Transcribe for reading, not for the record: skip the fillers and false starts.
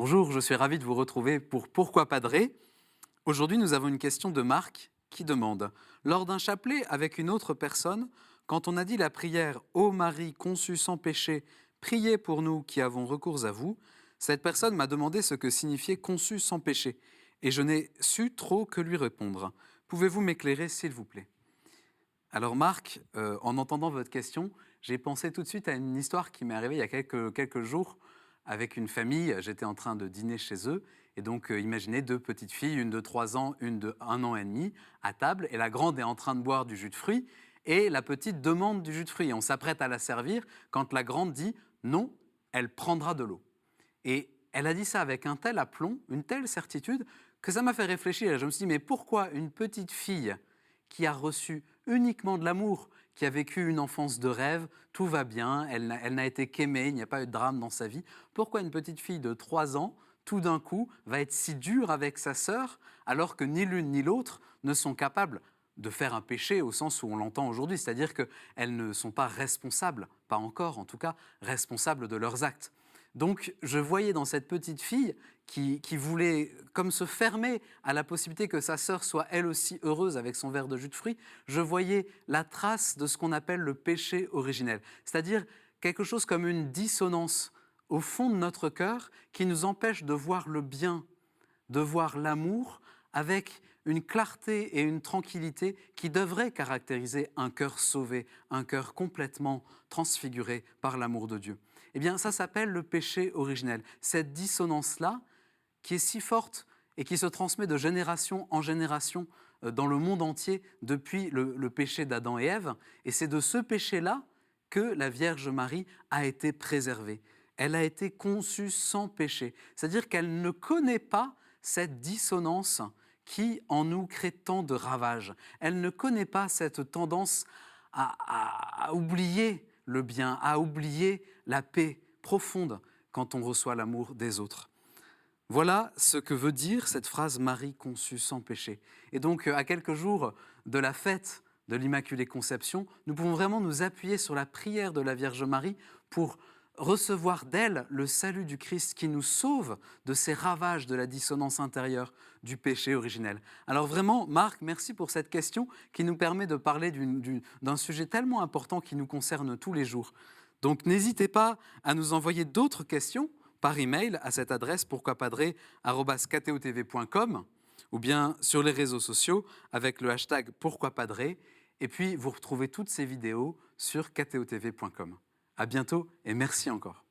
Bonjour, je suis ravi de vous retrouver pour Pourquoi Padré. Aujourd'hui, nous avons une question de Marc qui demande: lors d'un chapelet avec une autre personne, quand on a dit la prière Ô Marie conçue sans péché, priez pour nous qui avons recours à vous, cette personne m'a demandé ce que signifiait conçue sans péché, et je n'ai su trop que lui répondre. Pouvez-vous m'éclairer, s'il vous plaît? Alors Marc, en entendant votre question, j'ai pensé tout de suite à une histoire qui m'est arrivée il y a quelques jours avec une famille. J'étais en train de dîner chez eux et donc imaginez deux petites filles, une de 3 ans, une de 1 an et demi, à table, et la grande est en train de boire du jus de fruits et la petite demande du jus de fruits. Et on s'apprête à la servir quand la grande dit non, elle prendra de l'eau. Et elle a dit ça avec un tel aplomb, une telle certitude, que ça m'a fait réfléchir. Je me suis dit, mais pourquoi une petite fille qui a reçu uniquement de l'amour, qui a vécu une enfance de rêve, tout va bien, elle n'a été qu'aimée, il n'y a pas eu de drame dans sa vie, pourquoi une petite fille de 3 ans, tout d'un coup, va être si dure avec sa sœur, alors que ni l'une ni l'autre ne sont capables de faire un péché au sens où on l'entend aujourd'hui, c'est-à-dire qu'elles ne sont pas responsables, pas encore en tout cas, responsables de leurs actes. Donc je voyais dans cette petite fille qui voulait comme se fermer à la possibilité que sa sœur soit elle aussi heureuse avec son verre de jus de fruits, je voyais la trace de ce qu'on appelle le péché originel, c'est-à-dire quelque chose comme une dissonance au fond de notre cœur qui nous empêche de voir le bien, de voir l'amour avec une clarté et une tranquillité qui devraient caractériser un cœur sauvé, un cœur complètement transfiguré par l'amour de Dieu. Eh bien, ça s'appelle le péché originel. Cette dissonance-là, qui est si forte et qui se transmet de génération en génération dans le monde entier depuis le péché d'Adam et Ève. Et c'est de ce péché-là que la Vierge Marie a été préservée. Elle a été conçue sans péché. C'est-à-dire qu'elle ne connaît pas cette dissonance qui, en nous, crée tant de ravages. Elle ne connaît pas cette tendance à oublier le bien, à oublier la paix profonde quand on reçoit l'amour des autres. Voilà ce que veut dire cette phrase Marie conçue sans péché. Et donc, à quelques jours de la fête de l'Immaculée Conception, nous pouvons vraiment nous appuyer sur la prière de la Vierge Marie pour recevoir d'elle le salut du Christ qui nous sauve de ces ravages de la dissonance intérieure du péché originel. Alors vraiment, Marc, merci pour cette question qui nous permet de parler d'un sujet tellement important qui nous concerne tous les jours. Donc n'hésitez pas à nous envoyer d'autres questions par email à cette adresse pourquoipadré@ktotv.com ou bien sur les réseaux sociaux avec le hashtag pourquoipadré. Et puis vous retrouvez toutes ces vidéos sur ktotv.com. À bientôt et merci encore.